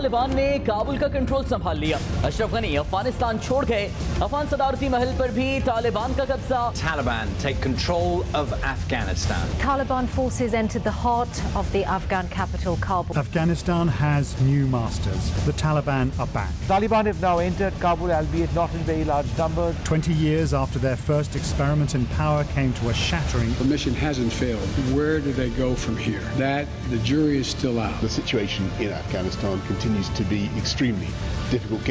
طالبان نے کابل کا کنٹرول سنبھال لیا. اشرف غنی افغانستان چھوڑ گئے. افغان صدارتی محل پر بھی طالبان کا قبضہ. Taliban take control of Afghanistan. Taliban forces entered the heart of the Afghan capital, Kabul. Afghanistan has new masters. The Taliban are back. Taliban have now entered Kabul, albeit not in very large numbers. 20 years after their first experiment in power came to a shattering. The mission hasn't failed. Where do they go from here? That, the jury is still out. The situation in Afghanistan continues to be extremely difficult,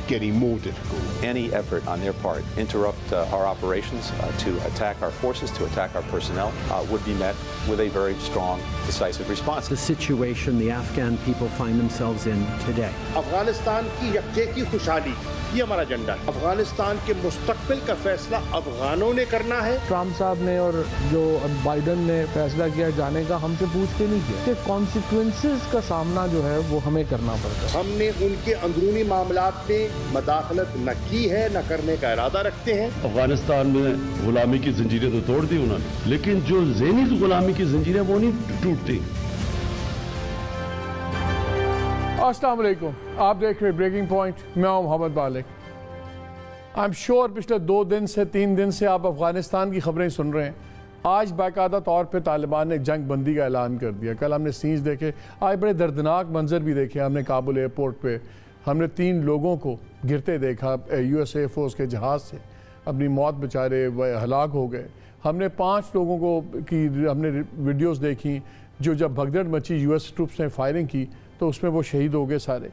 getting more difficult. Any effort on their part interrupt our operations, to attack our forces, to attack our personnel, would be met with a very strong, decisive response. The situation the Afghan people find themselves in today. Afghanistan کی یکجہتی خوشحالی یہ ہمارا agenda ہے. افغانستان کے مستقبل کا فیصلہ افغانوں نے کرنا ہے. ٹرمپ صاحب نے اور جو بائیڈن نے فیصلہ کیا جانے کا ہم سے پوچھ کے نہیں کیا کہ کانسیکوینسز کا سامنا جو ہے وہ ہمیں کرنا پڑتا ہے. ہم نے ان کے اندرونی معاملات میں مداخلت نہ کی ہے نہ کرنے کا ارادہ رکھتے ہیں. افغانستان میں غلامی کی زنجیریں تو توڑ دی انہوں نے, لیکن جو ذہنی غلامی کی زنجیریں وہ نہیں ٹوٹتی. السلام علیکم, آپ دیکھ رہے بریکنگ پوائنٹ, میں ہوں محمد بالغ. I'm sure پچھلے 2 دن سے 3 دن سے آپ افغانستان کی خبریں سن رہے ہیں. آج باقاعدہ طور پہ طالبان نے جنگ بندی کا اعلان کر دیا. کل ہم نے سینز دیکھے, آج بڑے دردناک منظر بھی دیکھے ہم نے. کابل ایئرپورٹ پہ ہم نے 3 لوگوں کو گرتے دیکھا یو ایس ایئر فورس کے جہاز سے, اپنی موت بچارے ہلاک ہو گئے. ہم نے 5 لوگوں کو کی ہم نے ویڈیوز دیکھی جو جب بھگدڑ مچی یو ایس ٹروپس نے فائرنگ کی تو اس میں وہ شہید ہو گئے سارے.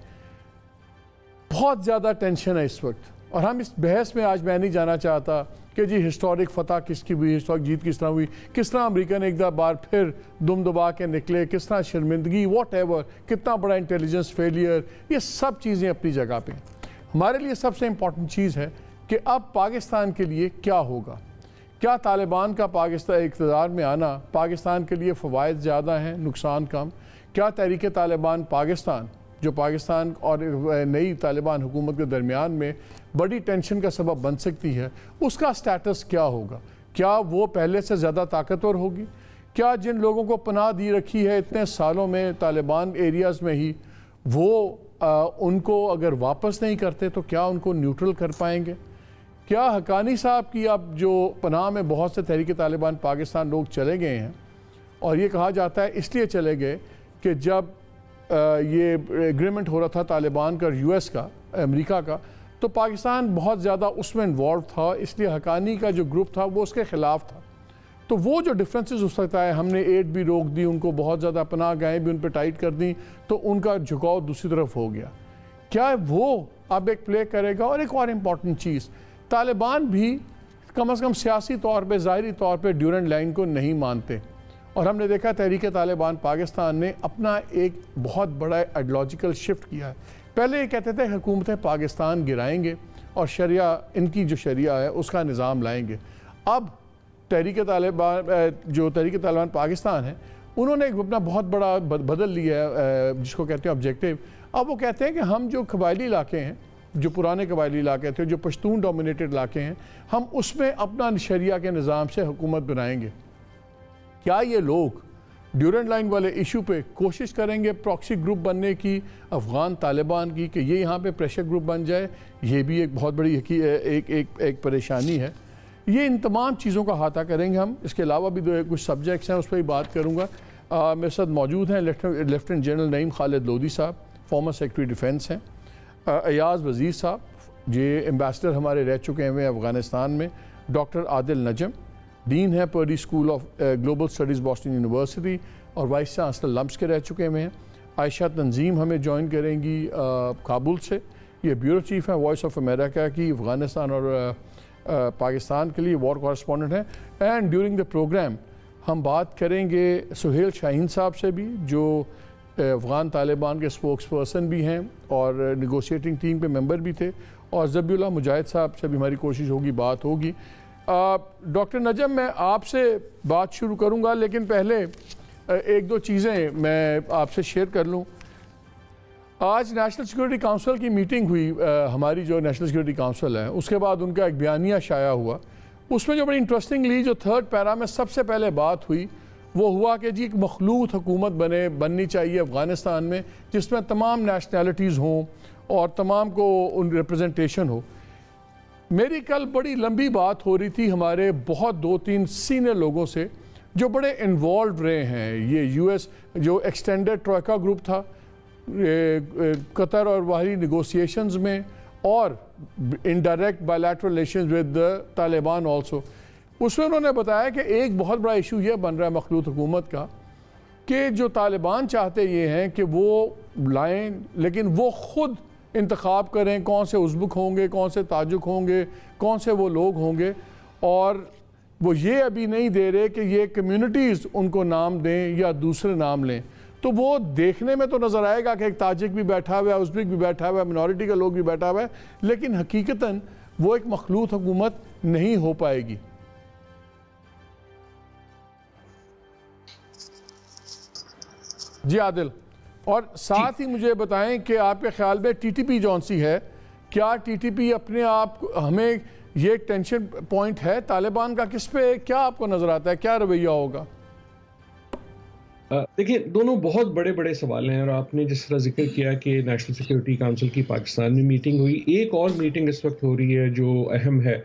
بہت زیادہ ٹینشن ہے اس وقت, اور ہم اس بحث میں آج میں نہیں جانا چاہتا کہ جی ہسٹورک فتح کس کی ہوئی, ہسٹورک جیت کس طرح ہوئی, کس طرح امریکہ نے ایک بار پھر دم دبا کے نکلے, کس طرح شرمندگی, واٹ ایور, کتنا بڑا انٹیلیجنس فیلئر, یہ سب چیزیں اپنی جگہ پہ. ہمارے لیے سب سے امپورٹنٹ چیز ہے کہ اب پاکستان کے لیے کیا ہوگا. کیا طالبان کا پاکستان اقتدار میں آنا پاکستان کے لیے فوائد زیادہ ہیں, نقصان کم؟ کیا تحریک طالبان پاکستان جو پاکستان اور نئی طالبان حکومت کے درمیان میں بڑی ٹینشن کا سبب بن سکتی ہے, اس کا سٹیٹس کیا ہوگا؟ کیا وہ پہلے سے زیادہ طاقتور ہوگی؟ کیا جن لوگوں کو پناہ دی رکھی ہے اتنے سالوں میں طالبان ایریاز میں ہی, وہ ان کو اگر واپس نہیں کرتے تو کیا ان کو نیوٹرل کر پائیں گے؟ کیا حقانی صاحب کی اب جو پناہ میں بہت سے تحریک طالبان پاکستان لوگ چلے گئے ہیں, اور یہ کہا جاتا ہے اس لیے چلے گئے کہ جب یہ ایگریمنٹ ہو رہا تھا طالبان کا اور یو ایس کا, امریکہ کا, تو پاکستان بہت زیادہ اس میں انوالو تھا, اس لیے حقانی کا جو گروپ تھا وہ اس کے خلاف تھا. تو وہ جو ڈفرینسز ہو سکتا ہے, ہم نے ایڈ بھی روک دی, ان کو بہت زیادہ پناہ گاہیں بھی ان پہ ٹائٹ کر دیں, تو ان کا جھکاؤ دوسری طرف ہو گیا. کیا وہ اب ایک پلے کرے گا؟ اور ایک اور امپورٹنٹ چیز, طالبان بھی کم از کم سیاسی طور پہ, ظاہری طور پہ ڈیورنٹ لائن کو نہیں مانتے. اور ہم نے دیکھا تحریک طالبان پاکستان نے اپنا ایک بہت بڑا آئیڈیالوجیکل شفٹ کیا ہے. پہلے یہ کہتے تھے حکومت پاکستان گرائیں گے اور شریعہ, ان کی جو شریعہ ہے اس کا نظام لائیں گے. اب تحریک طالبان پاکستان ہے, انہوں نے اپنا بہت بڑا بدل لیا ہے جس کو کہتے ہیں آبجیکٹیو. اب وہ کہتے ہیں کہ ہم جو قبائلی علاقے ہیں, جو پرانے قبائلی علاقے تھے, جو پشتون ڈومینیٹڈ علاقے ہیں, ہم اس میں اپنا شریعہ کے نظام سے حکومت بنائیں گے. کیا یہ لوگ ڈیورنٹ لائن والے ایشو پہ کوشش کریں گے پراکسی گروپ بننے کی افغان طالبان کی, کہ یہ یہاں پہ پریشر گروپ بن جائے؟ یہ بھی ایک بہت بڑی ایک پریشانی ہے. یہ ان تمام چیزوں کا احاطہ کریں گے ہم. اس کے علاوہ بھی کچھ سبجیکٹس ہیں, اس پہ ہی بات کروں گا. میرے ساتھ موجود ہیں لیفٹیننٹ جنرل نعیم خالد لودھی صاحب, فارمر سیکرٹری ڈیفینس ہیں. ایاز وزیر صاحب یہ ایمبیسڈر ہمارے رہ چکے ہیں افغانستان میں. ڈاکٹر عادل نجم ڈین ہے Pardee school of global studies Boston university اور وائس چانسلر لمپس کے رہ چکے ہوئے ہیں. عائشہ تنظیم ہمیں جوائن کریں گی کابل سے, یہ بیورو چیف ہیں وائس آف امریکہ کی, افغانستان اور پاکستان کے لیے وار کورسپونڈنٹ ہیں. اینڈ ڈیورنگ دا پروگرام ہم بات کریں گے سہیل شاہین صاحب سے بھی, جو افغان طالبان کے اسپوکس پرسن بھی ہیں اور نیگوشیٹنگ ٹیم کے ممبر بھی تھے, اور ذبیح اللہ مجاہد صاحب سے بھی ہماری کوشش ہوگی, بات ہوگی. ڈاکٹر نجم میں آپ سے بات شروع کروں گا, لیکن پہلے 1-2 چیزیں میں آپ سے شیئر کر لوں. آج نیشنل سیکورٹی کاؤنسل کی میٹنگ ہوئی, ہماری جو نیشنل سیکورٹی کاؤنسل ہے, اس کے بعد ان کا ایک بیانیہ شائع ہوا. اس میں جو بڑی انٹرسٹنگلی جو 3rd پیرا میں سب سے پہلے بات ہوئی وہ ہوا کہ جی ایک مخلوط حکومت بننی چاہیے افغانستان میں جس میں تمام نیشنلٹیز ہوں اور تمام کو ان ریپرزنٹیشن ہو. میری کل بڑی لمبی بات ہو رہی تھی ہمارے بہت 2-3 سینئر لوگوں سے جو بڑے انوالوڈ رہے ہیں. یہ یو ایس جو ایکسٹینڈڈ ٹروئکا گروپ تھا قطر اور باہری نیگوسیشنز میں اور indirect bilateral relations with Taliban also. اس میں انہوں نے بتایا کہ ایک بہت بڑا ایشو یہ بن رہا ہے مخلوط حکومت کا کہ جو طالبان چاہتے یہ ہیں کہ وہ لائیں لیکن وہ خود انتخاب کریں کون سے ازبک ہوں گے, کون سے تاجک ہوں گے, کون سے وہ لوگ ہوں گے, اور وہ یہ ابھی نہیں دے رہے کہ یہ کمیونٹیز ان کو نام دیں یا دوسرے نام لیں. تو وہ دیکھنے میں تو نظر آئے گا کہ ایک تاجک بھی بیٹھا ہوا ہے, ازبک بھی بیٹھا ہوا ہے, منورٹی کا لوگ بھی بیٹھا ہوا ہے, لیکن حقیقتاً وہ ایک مخلوط حکومت نہیں ہو پائے گی. جی عادل, اور ساتھ ہی مجھے بتائیں کہ آپ کے خیال میں ٹی ٹی پی جون سی ہے, کیا ٹی ٹی پی اپنے آپ ہمیں یہ ٹینشن پوائنٹ ہے طالبان کا, کس پہ کیا آپ کو نظر آتا ہے, کیا رویہ ہوگا؟ دیکھیں دونوں بہت بڑے بڑے سوال ہیں, اور آپ نے جس طرح ذکر کیا کہ نیشنل سیکیورٹی کونسل کی پاکستان میں میٹنگ ہوئی, ایک اور میٹنگ اس وقت ہو رہی ہے جو اہم ہے,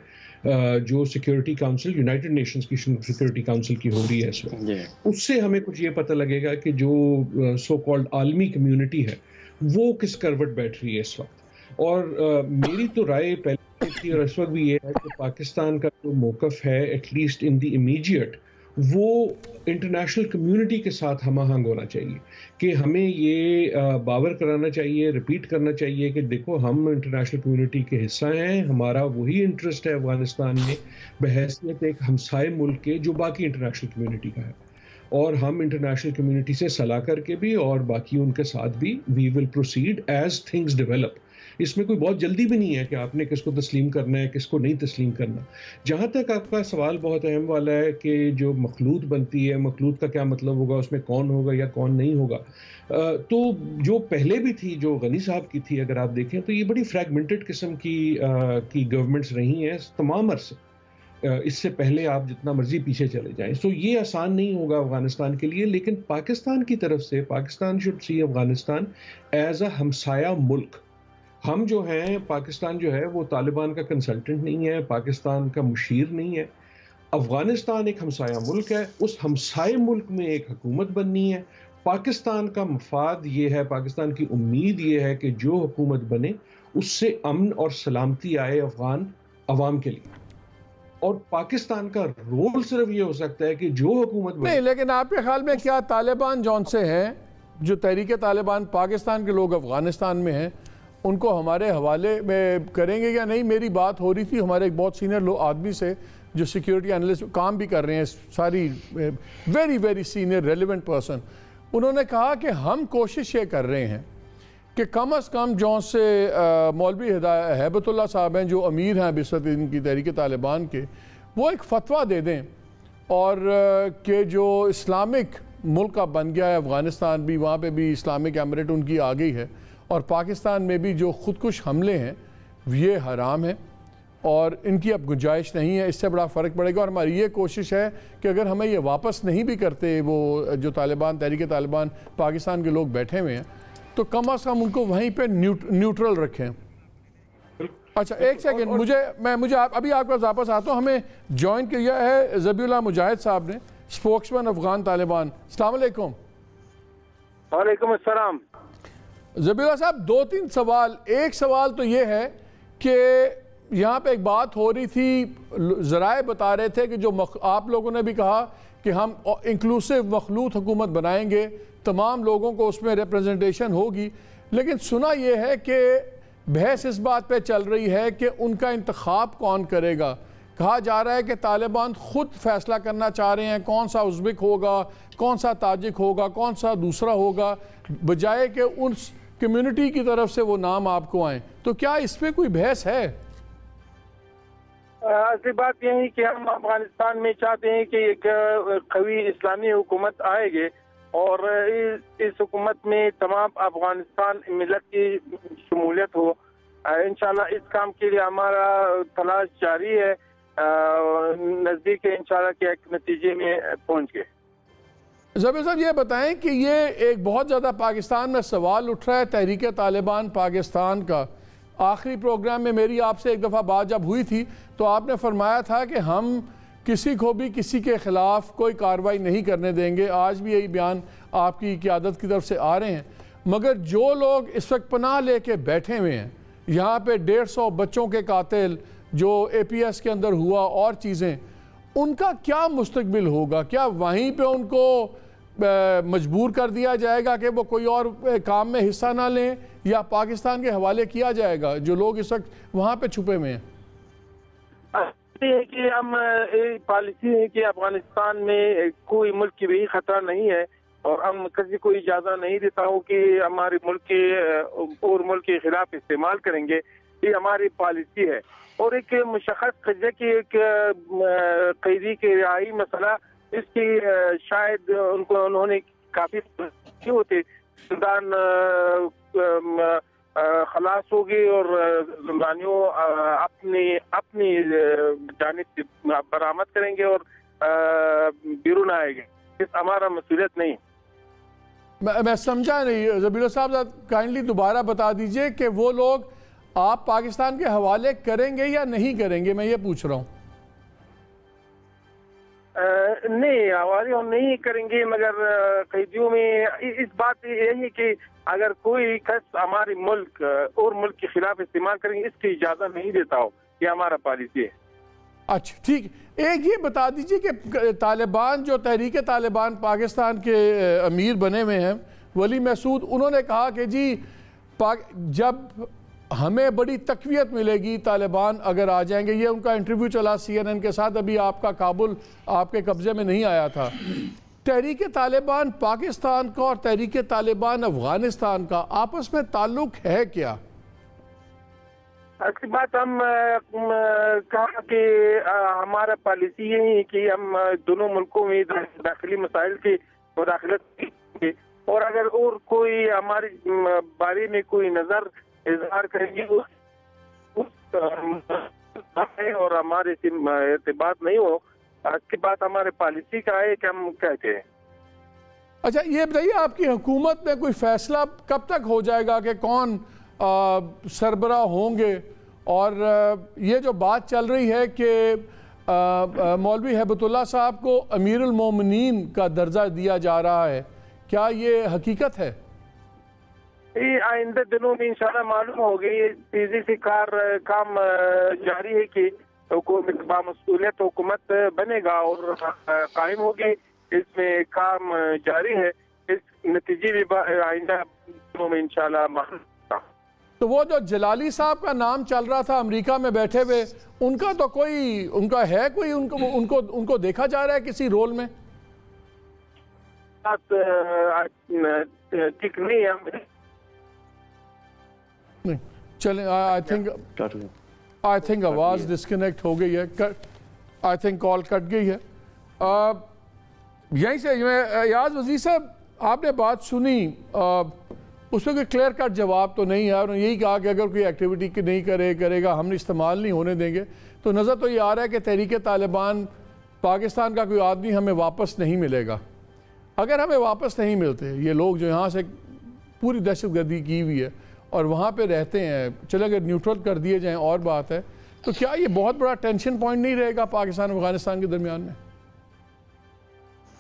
جو سیکیورٹی کونسل یونائٹڈ نیشنز کی سیکیورٹی کونسل کی ہو رہی ہے اس وقت. اس سے ہمیں کچھ یہ پتہ لگے گا کہ جو سو کالڈ عالمی کمیونٹی ہے وہ کس کروٹ بیٹھ رہی ہے اس وقت. اور میری تو رائے پہلے تھی اور اس وقت بھی یہ ہے کہ پاکستان کا جو موقف ہے at least in the immediate وہ انٹرنیشنل کمیونٹی کے ساتھ ہم آہنگ ہونا چاہیے, کہ ہمیں یہ باور کرانا چاہیے, ریپیٹ کرنا چاہیے کہ دیکھو ہم انٹرنیشنل کمیونٹی کے حصہ ہیں, ہمارا وہی انٹرسٹ ہے افغانستان میں بحیثیت ایک ہمسائے ملک کے جو باقی انٹرنیشنل کمیونٹی کا ہے, اور ہم انٹرنیشنل کمیونٹی سے صلاح کر کے بھی اور باقی ان کے ساتھ بھی we will proceed as things develop. اس میں کوئی بہت جلدی بھی نہیں ہے کہ آپ نے کس کو تسلیم کرنا ہے کس کو نہیں تسلیم کرنا. جہاں تک آپ کا سوال بہت اہم والا ہے کہ جو مخلوط بنتی ہے, مخلوط کا کیا مطلب ہوگا, اس میں کون ہوگا یا کون نہیں ہوگا, تو جو پہلے بھی تھی جو غنی صاحب کی تھی اگر آپ دیکھیں تو یہ بڑی فریگمنٹڈ قسم کی گورنمنٹس رہی ہیں تمام عرصے. اس سے پہلے آپ جتنا مرضی پیچھے چلے جائیں. سو یہ آسان نہیں ہوگا افغانستان کے لیے, لیکن پاکستان کی طرف سے Pakistan should see Afghanistan as a ہمسایہ ملک. ہم جو ہیں پاکستان جو ہے وہ طالبان کا کنسلٹنٹ نہیں ہے, پاکستان کا مشیر نہیں ہے. افغانستان ایک ہمسایہ ملک ہے, اس ہمسائے ملک میں ایک حکومت بننی ہے. پاکستان کا مفاد یہ ہے, پاکستان کی امید یہ ہے کہ جو حکومت بنے اس سے امن اور سلامتی آئے افغان عوام کے لیے, اور پاکستان کا رول صرف یہ ہو سکتا ہے کہ جو حکومت بنے. نہیں, لیکن آپ کے خیال میں کیا طالبان جون سے ہیں, جو تحریک طالبان پاکستان کے لوگ افغانستان میں ہیں, ان کو ہمارے حوالے میں کریں گے یا نہیں؟ میری بات ہو رہی تھی ہمارے ایک بہت سینئر آدمی سے جو سیکیورٹی انالسٹ کام بھی کر رہے ہیں, ساری very very senior relevant person. انہوں نے کہا کہ ہم کوشش یہ کر رہے ہیں کہ کم از کم جون سے مولوی ہیبت اللہ صاحب ہیں جو امیر ہیں بسط ان کی تحریک طالبان کے, وہ ایک فتویٰ دے دیں, اور کہ جو اسلامک ملک کا بن گیا ہے افغانستان بھی, وہاں پہ بھی اسلامک ایمریٹ ان کی آ گئی ہے, اور پاکستان میں بھی جو خودکش حملے ہیں یہ حرام ہیں اور ان کی اب گنجائش نہیں ہے. اس سے بڑا فرق پڑے گا, اور ہماری یہ کوشش ہے کہ اگر ہمیں یہ واپس نہیں بھی کرتے وہ جو طالبان تحریک طالبان پاکستان کے لوگ بیٹھے ہوئے ہیں, تو کم از کم ان کو وہیں پہ نیوٹرل رکھیں. اچھا ایک سیکنڈ, مجھے ابھی آپ کا واپس آتا ہوں. ہمیں جوائن کیا ہے ذبیح اللہ مجاہد صاحب نے, اسپوکسمین افغان طالبان. السلام علیکم. وعلیکم السلام. ذبیح اللہ صاحب 2-3 سوال. ایک سوال تو یہ ہے کہ یہاں پہ ایک بات ہو رہی تھی, ذرائع بتا رہے تھے کہ جو آپ لوگوں نے بھی کہا کہ ہم انکلوسیو مخلوط حکومت بنائیں گے, تمام لوگوں کو اس میں ریپرزنٹیشن ہوگی, لیکن سنا یہ ہے کہ بحث اس بات پہ چل رہی ہے کہ ان کا انتخاب کون کرے گا. کہا جا رہا ہے کہ طالبان خود فیصلہ کرنا چاہ رہے ہیں کون سا ازبک ہوگا, کون سا تاجک ہوگا, کون سا دوسرا ہوگا, بجائے کہ ان کمیونٹی کی طرف سے وہ نام آپ کو آئیں. تو کیا اس پہ کوئی بحث ہے؟ اصلی بات یہ ہے کہ ہم افغانستان میں چاہتے ہیں کہ ایک قوی اسلامی حکومت آئے گی, اور اس حکومت میں تمام افغانستان ملت کی شمولیت ہو. انشاءاللہ اس کام کے لیے ہمارا تلاش جاری ہے, نزدیک انشاءاللہ کہ ایک نتیجے میں پہنچ گئے. زبیر صاحب یہ بتائیں کہ یہ ایک بہت زیادہ پاکستان میں سوال اٹھ رہا ہے تحریک طالبان پاکستان کا. آخری پروگرام میں میری آپ سے ایک دفعہ بات جب ہوئی تھی تو آپ نے فرمایا تھا کہ ہم کسی کو بھی کسی کے خلاف کوئی کارروائی نہیں کرنے دیں گے. آج بھی یہی بیان آپ کی قیادت کی طرف سے آ رہے ہیں. مگر جو لوگ اس وقت پناہ لے کے بیٹھے ہوئے ہیں یہاں پہ 150 بچوں کے قاتل جو اے پی ایس کے اندر ہوا اور چیزیں, ان کا کیا مستقبل ہوگا؟ کیا وہیں پہ ان کو مجبور کر دیا جائے گا کہ وہ کوئی اور کام میں حصہ نہ لیں یا پاکستان کے حوالے کیا جائے گا جو لوگ اس وقت وہاں پہ چھپے ہوئے ہیں؟ کہ ہم پالیسی ہے کہ افغانستان میں کوئی ملک کی بھی خطرہ نہیں ہے اور ہم کسی کو اجازت نہیں دیتا ہوں کہ ہمارے ملک کے اور ملک کے خلاف استعمال کریں گے. یہ ہماری پالیسی ہے. اور ایک مشخص قضیہ کی ایک قیدی کے رہائی مسئلہ, اس کی شاید انہوں نے کافی ہوتے زندان خلاص ہوگی اور زندانیوں اپنی جانب سے برآمد کریں گے اور بیرون آئے گے. ہمارا مسئولیت نہیں. میں سمجھا نہیں زبیر صاحب, کائنڈلی دوبارہ بتا دیجئے کہ وہ لوگ آپ پاکستان کے حوالے کریں گے یا نہیں کریں گے, میں یہ پوچھ رہا ہوں. نہیں, حوالے ہم نہیں کریں گے, مگر قیدیوں میں اس بات یہی ہے کہ اگر کوئی کس ہمارے ملک اور ملک کے خلاف استعمال کریں گے اس کی اجازت نہیں دیتا ہو. یہ ہمارا پالیسی ہے. اچھا ٹھیک. ایک یہ بتا دیجئے کہ طالبان جو تحریک طالبان پاکستان کے امیر بنے ہوئے ہیں ولی مسعود, انہوں نے کہا کہ جی جب ہمیں بڑی تقویت ملے گی طالبان اگر آ جائیں گے. یہ ان کا انٹرویو چلا CNN کے ساتھ, ابھی آپ کا کابل آپ کے قبضے میں نہیں آیا تھا. تحریک طالبان پاکستان کا اور تحریک طالبان افغانستان کا آپس میں تعلق ہے کیا؟ اصلی بات ہم کہا کہ ہمارا پالیسی یہی ہے کہ ہم دونوں ملکوں میں داخلی مسائل کی مداخلت کی, اور اگر اور کوئی ہمارے بارے میں کوئی نظر اظہار کریں گے اور ہمارے سے ارتباط نہیں ہو, اس کے بعد ہمارے پالیسی کا ہے کہ ہم کہتے ہیں. اچھا یہ بتائیے آپ کی حکومت میں کوئی فیصلہ کب تک ہو جائے گا کہ کون سربراہ ہوں گے؟ اور یہ جو بات چل رہی ہے کہ مولوی ہیبت اللہ صاحب کو امیر المومنین کا درجہ دیا جا رہا ہے, کیا یہ حقیقت ہے؟ آئندہ دنوں میں انشاءاللہ معلوم ہوگی. تیزی سے کام جاری ہے کہ حکومت بامسئولیت حکومت بنے گا اور قائم ہوگی. اس میں کام جاری ہے. اس نتیجے بھی آئندہ دنوں میں انشاءاللہ معلوم. تو وہ جو جلالی صاحب کا نام چل رہا تھا امریکہ میں بیٹھے ہوئے, ان کا تو کوئی ان کا ہے کوئی ان کو دیکھا جا رہا ہے کسی رول میں؟ ٹھیک نہیں ہے. نہیں چلیں, آئی تھنک آواز ڈسکنیکٹ ہو گئی ہے, آئی تھنک کال کٹ گئی ہے. یہیں سے یاز وزیر صاحب آپ نے بات سنی, اس میں کوئی کلیئر کٹ جواب تو نہیں ہے. انہوں نے یہی کہا کہ اگر کوئی ایکٹیویٹی نہیں کرے گا ہم استعمال نہیں ہونے دیں گے. تو نظر تو یہ آ رہا ہے کہ تحریک طالبان پاکستان کا کوئی آدمی ہمیں واپس نہیں ملے گا. اگر ہمیں واپس نہیں ملتے, یہ لوگ جو یہاں سے پوری دہشت گردی کی ہوئی ہے اور وہاں پہ رہتے ہیں, چلے اگر نیوٹرل کر دیے جائیں اور بات ہے, تو کیا یہ بہت بڑا ٹینشن پوائنٹ نہیں رہے گا پاکستان افغانستان کے درمیان میں؟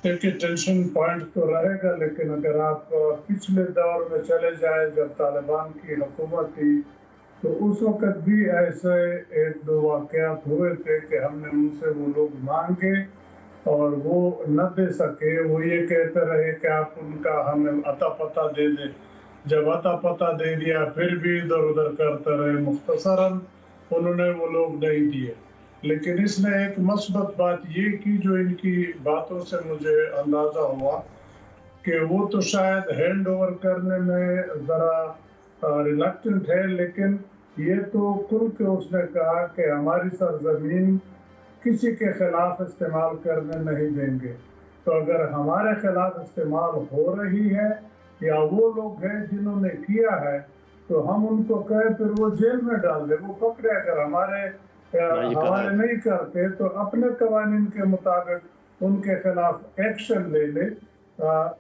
دیکھیے ٹینشن پوائنٹ تو رہے گا, لیکن اگر آپ پچھلے دور میں چلے جائیں جب طالبان کی حکومت تھی تو اس وقت بھی ایسے ایک دو واقعات ہوئے تھے کہ ہم نے ان سے وہ لوگ مانگے اور وہ نہ دے سکے. وہ یہ کہتے رہے کہ آپ ان کا ہمیں عطا پتہ دے دیں. جب عطا پتہ دے دیا پھر بھی ادھر ادھر کرتے رہے. مختصراً انہوں نے وہ لوگ نہیں دیے. لیکن اس نے ایک مثبت بات یہ کی جو ان کی باتوں سے مجھے اندازہ ہوا کہ وہ تو شاید ہینڈ اوور کرنے میں ذرا ریلکٹنٹ ہے, لیکن یہ تو کھل کے اس نے کہا کہ ہماری سرزمین کسی کے خلاف استعمال کرنے نہیں دیں گے. تو اگر ہمارے خلاف استعمال ہو رہی ہے یا وہ لوگ ہیں جنہوں نے کیا ہے تو ہم ان کو کہیں پھر وہ جیل میں ڈال دیں. وہ پکڑے, اگر ہمارے حوالے نہیں کرتے تو اپنے قوانین کے مطابق ان کے خلاف ایکشن لے لے.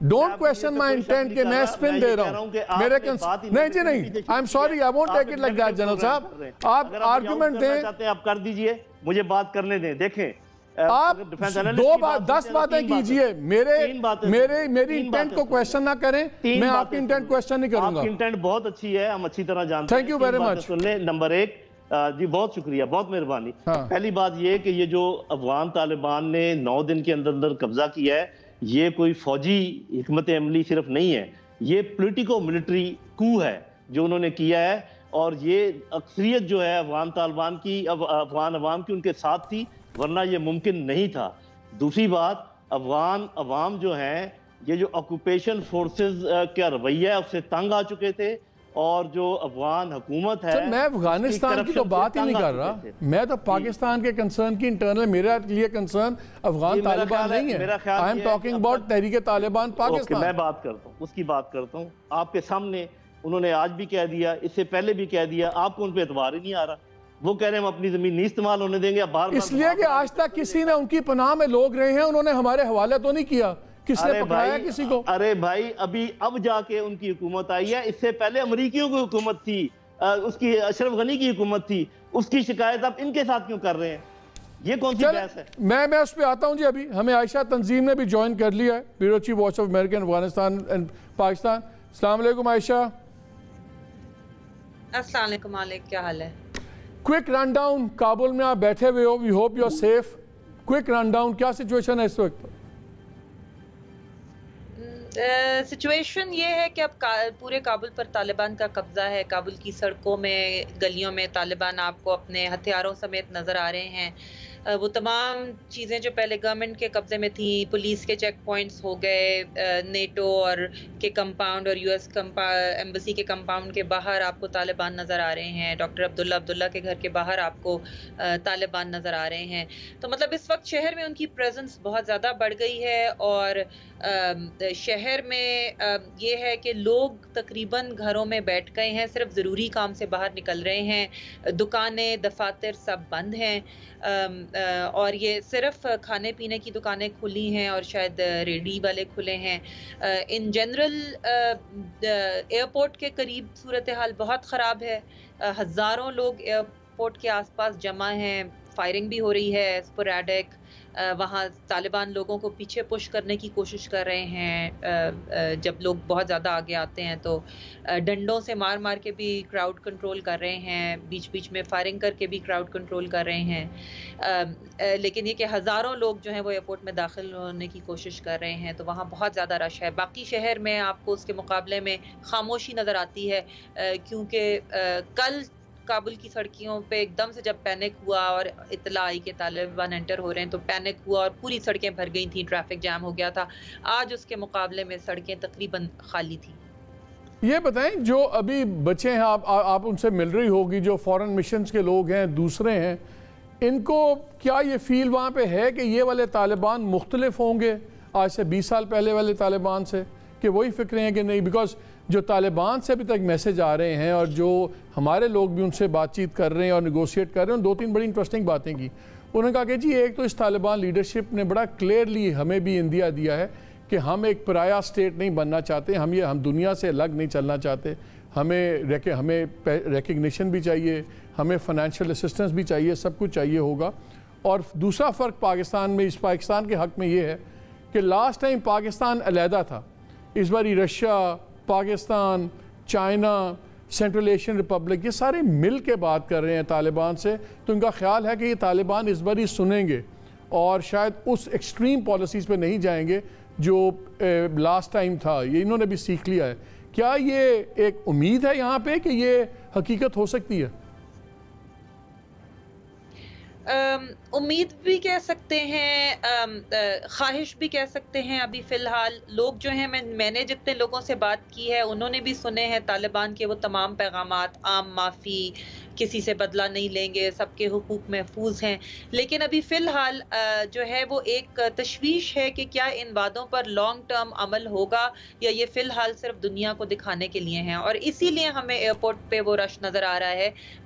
Don't question my intent کہ میں spin دے رہا ہوں. میرے نہیں جی نہیں. I'm sorry, I won't take it like that, general صاحب. آپ آرگومنٹ دیں. آپ کر دیجئے, مجھے بات کرنے دیں. دیکھیں آپ 10 باتیں کیجئے, میری انٹینٹ کو کویسچن نہ کریں, میں آپ کی انٹینٹ کویسچن نہیں کروں گا. آپ کی انٹینٹ بہت اچھی ہے, ہم اچھی طرح جانتے ہیں. Thank you very much. Number 1, جی بہت شکریہ, بہت مہربانی. پہلی بات یہ کہ یہ جو افغان طالبان نے 9 دن کے اندر قبضہ کیا ہے, یہ کوئی فوجی حکمت عملی صرف نہیں ہے, یہ پولیٹیکو ملٹری کو ہے جو انہوں نے کیا ہے, اور یہ اکثریت جو ہے افغان طالبان کی, افغان عوام کی ان کے ساتھ تھی, ورنہ یہ ممکن نہیں تھا. دوسری بات, افغان عوام جو ہیں یہ جو آکوپیشن فورسز کا رویہ ہے اس سے تنگ آ چکے تھے, اور جو افغان حکومت ہے, میں افغانستان کی تو بات ہی نہیں کر رہا, میں تو پاکستان کے کنسرن کی انٹرنل, میرے لیے کنسرن افغان طالبان نہیں ہے. آئی ایم ٹاکنگ اباؤٹ تحریک طالبان پاکستان. میں بات کرتا ہوں, اس کی بات کرتا ہوں. آپ کے سامنے انہوں نے آج بھی کہہ دیا, اس سے پہلے بھی کہہ دیا, آپ کو ان پہ اعتبار ہی نہیں آ رہا. وہ کہہ رہے ہیں ہم اپنی زمین نہیں استعمال ہونے دیں گے. اس لیے کہ آج تک کسی نے ان کی پناہ میں لوگ رہے ہیں, انہوں نے ہمارے حوالے تو نہیں کیا. کس نے پکڑایا کسی کو؟ ارے بھائی, اب جا کے ان کی حکومت آئی ہے, اس سے پہلے امریکیوں کی حکومت تھی, اس کی اشرف غنی کی حکومت تھی, اس کی شکایت اب ان کے ساتھ کیوں کر رہے ہیں؟ یہ کون سی بحث ہے؟ میں اس پہ آتا ہوں جی. ابھی ہمیں عائشہ تنظیم نے بھی جوائن کر لیا ہے, bureau chief watch of American Afghanistan and Pakistan. السلام علیکم عائشہ. السلام علیکم مالک, کیا حال ہے؟ کوئک رن ڈاؤن, کابل میں آپ بیٹھے ہوئے ہو, we hope you are safe. Quick run down, کیا سچویشن ہے اس وقت؟ سچویشن یہ ہے کہ اب پورے کابل پر طالبان کا قبضہ ہے. کابل کی سڑکوں میں, گلیوں میں طالبان آپ کو اپنے ہتھیاروں سمیت نظر آ رہے ہیں. وہ تمام چیزیں جو پہلے گورنمنٹ کے قبضے میں تھیں, پولیس کے چیک پوائنٹس ہو گئے, نیٹو اور کے کمپاؤنڈ اور US ایمبیسی کے کمپاؤنڈ کے باہر آپ کو طالبان نظر آ رہے ہیں. ڈاکٹر عبداللہ کے گھر کے باہر آپ کو طالبان نظر آ رہے ہیں. تو مطلب اس وقت شہر میں ان کی پریزنس بہت زیادہ بڑھ گئی ہے, اور شہر میں یہ ہے کہ لوگ تقریباً گھروں میں بیٹھ گئے ہیں, صرف ضروری کام سے باہر نکل رہے ہیں. دکانیں, دفاتر سب بند ہیں, اور یہ صرف کھانے پینے کی دکانیں کھلی ہیں اور شاید ریڈی والے کھلے ہیں. ان جنرل ایئرپورٹ کے قریب صورتحال بہت خراب ہے. ہزاروں لوگ ایئرپورٹ کے آس پاس جمع ہیں, فائرنگ بھی ہو رہی ہے اسپوریڈک. وہاں طالبان لوگوں کو پیچھے پش کرنے کی کوشش کر رہے ہیں. جب لوگ بہت زیادہ آگے آتے ہیں تو ڈنڈوں سے مار کے بھی کراؤڈ کنٹرول کر رہے ہیں, بیچ میں فائرنگ کر کے بھی کراؤڈ کنٹرول کر رہے ہیں. لیکن یہ کہ ہزاروں لوگ جو ہیں وہ ایئرپورٹ میں داخل ہونے کی کوشش کر رہے ہیں, تو وہاں بہت زیادہ رش ہے. باقی شہر میں آپ کو اس کے مقابلے میں خاموشی نظر آتی ہے, کیونکہ کل کابل کی سڑکیوں پہ ایک دم سے جب پینک ہوا اور اطلاع آئی کہ طالبان انٹر ہو رہے ہیں, تو پینک ہوا اور پوری سڑکیں بھر گئی تھیں, ٹریفک جام ہو گیا تھا. آج اس کے مقابلے میں سڑکیں تقریباً خالی تھیں. یہ بتائیں, جو ابھی بچے ہیں, آپ ان سے مل رہی ہوگی, جو فورن مشنز کے لوگ ہیں, دوسرے ہیں, ان کو کیا یہ فیل وہاں پہ ہے کہ یہ والے طالبان مختلف ہوں گے آج سے 20 سال پہلے والے طالبان سے, کہ وہی فکریں ہیں کہ نہیں؟ بیکاز جو طالبان سے ابھی تک میسج آ رہے ہیں, اور جو ہمارے لوگ بھی ان سے بات چیت کر رہے ہیں اور نیگوشیٹ کر رہے ہیں, 2-3 بڑی انٹرسٹنگ باتیں کی. انہوں نے کہا کہ جی ایک تو اس طالبان لیڈرشپ نے بڑا کلیئرلی ہمیں بھی اندیا دیا ہے کہ ہم ایک پرایا سٹیٹ نہیں بننا چاہتے, ہم دنیا سے الگ نہیں چلنا چاہتے, ہمیں ریکگنیشن بھی چاہیے, ہمیں فائنینشیل اسسٹنس بھی چاہیے, سب کچھ چاہیے ہوگا. اور دوسرا فرق پاکستان میں, اس پاکستان کے حق میں یہ ہے کہ لاسٹ ٹائم پاکستان علیحدہ تھا, اس باری Russia, Pakistan, China, central Asian republic, یہ سارے مل کے بات کر رہے ہیں طالبان سے. تو ان کا خیال ہے کہ یہ طالبان اس باری سنیں گے اور شاید اس ایکسٹریم پالیسیز پہ نہیں جائیں گے جو لاسٹ ٹائم تھا. یہ انہوں نے بھی سیکھ لیا ہے. کیا یہ ایک امید ہے یہاں پہ کہ یہ حقیقت ہو سکتی ہے؟ امید بھی کہہ سکتے ہیں, خواہش بھی کہہ سکتے ہیں. ابھی فی الحال لوگ جو ہیں, میں نے جتنے لوگوں سے بات کی ہے انہوں نے بھی سنے ہیں طالبان کے وہ تمام پیغامات, عام معافی, کسی سے بدلہ نہیں لیں گے, سب کے حقوق محفوظ ہیں. لیکن ابھی فی الحال جو ہے وہ ایک تشویش ہے کہ کیا ان وعدوں پر لانگ ٹرم عمل ہوگا یا یہ فی الحال صرف دنیا کو دکھانے کے لیے ہیں. اور اسی لیے ہمیں ایئرپورٹ پہ وہ رش نظر آ رہا ہے.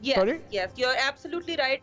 Yes, you're absolutely right.